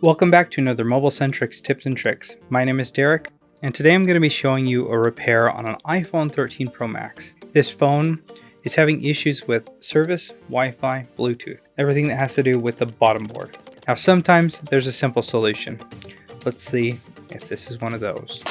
Welcome back to another Mobilesentrix tips and tricks. My name is Derek, and today I'm going to be showing you a repair on an iPhone 13 Pro Max. This phone is having issues with service, Wi-Fi, Bluetooth, everything that has to do with the bottom board. Now sometimes there's a simple solution. Let's see if this is one of those.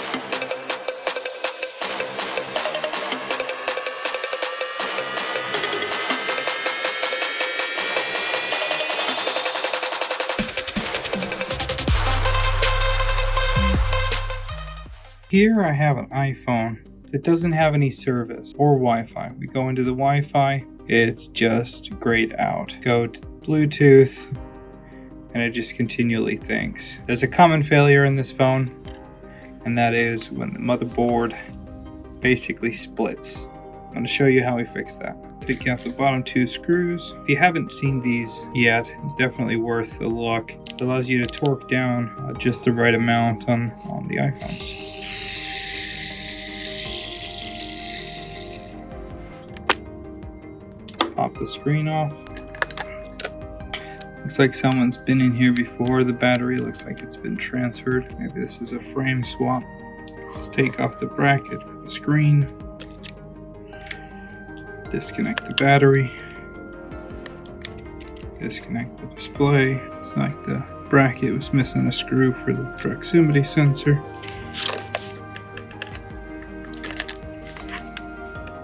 Here I have an iPhone that doesn't have any service or Wi-Fi. We go into the Wi-Fi, it's just grayed out. Go to Bluetooth, and it just continually thinks. There's a common failure in this phone, and that is when the motherboard basically splits. I'm going to show you how we fix that. Take out the bottom two screws. If you haven't seen these yet, it's definitely worth a look. It allows you to torque down just the right amount on the iPhones. Pop the screen off. Looks like someone's been in here before. The battery looks like it's been transferred. Maybe this is a frame swap. Let's take off the bracket for the screen. Disconnect the battery. Disconnect the display. It's like the bracket was missing a screw for the proximity sensor.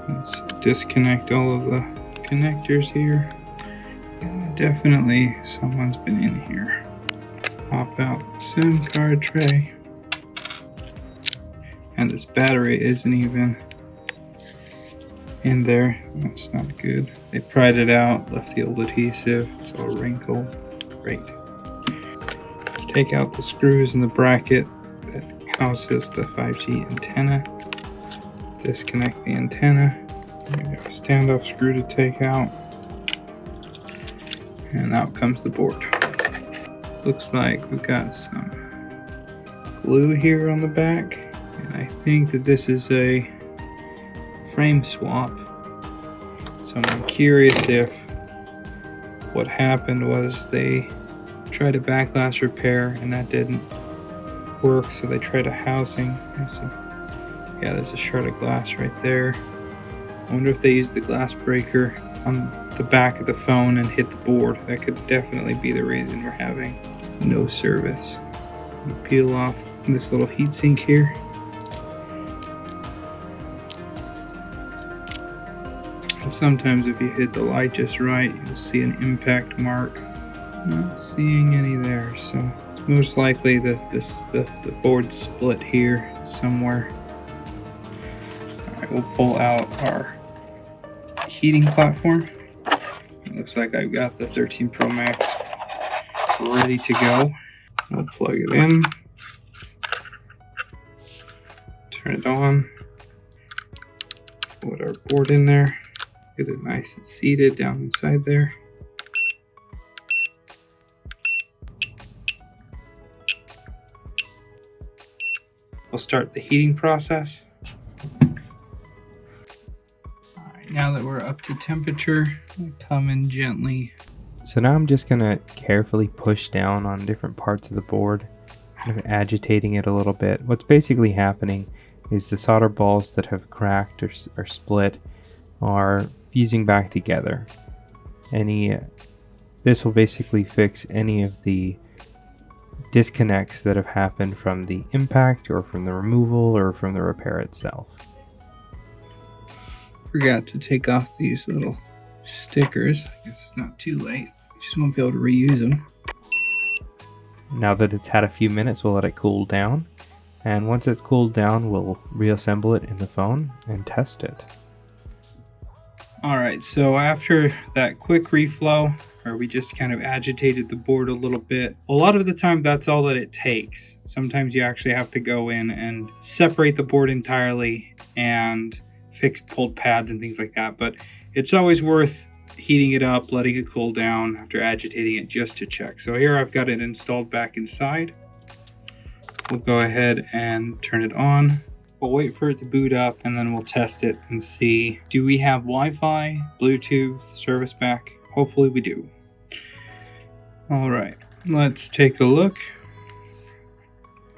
Let's disconnect all of the connectors here. Yeah, definitely someone's been in here. Pop out the SIM card tray. And this battery isn't even in there. That's not good. They pried it out, left the old adhesive. It's all wrinkled. Great. Let's take out the screws in the bracket that houses the 5G antenna. Disconnect the antenna. We have a standoff screw to take out, and out comes the board. Looks like we've got some glue here on the back, and I think that this is a frame swap. So I'm curious if what happened was they tried a back glass repair and that didn't work, so they tried a housing. There's a shard of glass right there. I wonder if they used the glass breaker on the back of the phone and hit the board. That could definitely be the reason we're having no service. We'll peel off this little heatsink here. And sometimes if you hit the light just right, you'll see an impact mark. Not seeing any there, so it's most likely that the board split here somewhere. Alright, we'll pull out our heating platform. It looks like I've got the 13 Pro Max ready to go. I'll plug it in, turn it on, put our board in there, get it nice and seated down inside there. We'll start the heating process. Now that we're up to temperature, we'll come in gently. So now I'm just going to carefully push down on different parts of the board, kind of agitating it a little bit. What's basically happening is the solder balls that have cracked or split are fusing back together. This will basically fix any of the disconnects that have happened from the impact or from the removal or from the repair itself. Forgot to take off these little stickers. I guess it's not too late. You just won't be able to reuse them. Now that it's had a few minutes, we'll let it cool down. And once it's cooled down, we'll reassemble it in the phone and test it. Alright, so after that quick reflow, where we just kind of agitated the board a little bit, a lot of the time that's all that it takes. Sometimes you actually have to go in and separate the board entirely and fix pulled pads and things like that, but it's always worth heating it up, letting it cool down after agitating it just to check. So here I've got it installed back inside. We'll go ahead and turn it on. We'll wait for it to boot up and then we'll test it and see, do we have Wi-Fi, Bluetooth, service back? Hopefully we do. All right, let's take a look.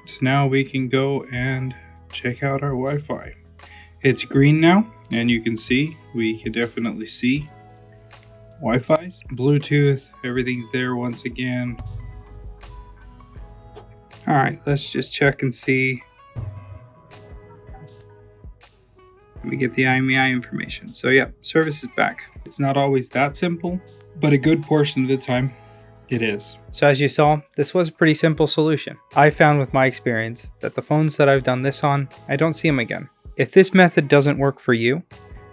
So now we can go and check out our Wi-Fi. It's green now, and you can see, we can definitely see Wi-Fi, Bluetooth, everything's there once again. All right, let's just check and see. Let me get the IMEI information. So yeah, service is back. It's not always that simple, but a good portion of the time it is. So as you saw, this was a pretty simple solution. I found with my experience that the phones that I've done this on, I don't see them again. If this method doesn't work for you,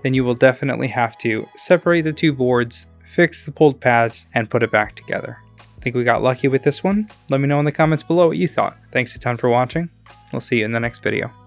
then you will definitely have to separate the two boards, fix the pulled pads, and put it back together. I think we got lucky with this one. Let me know in the comments below what you thought. Thanks a ton for watching. We'll see you in the next video.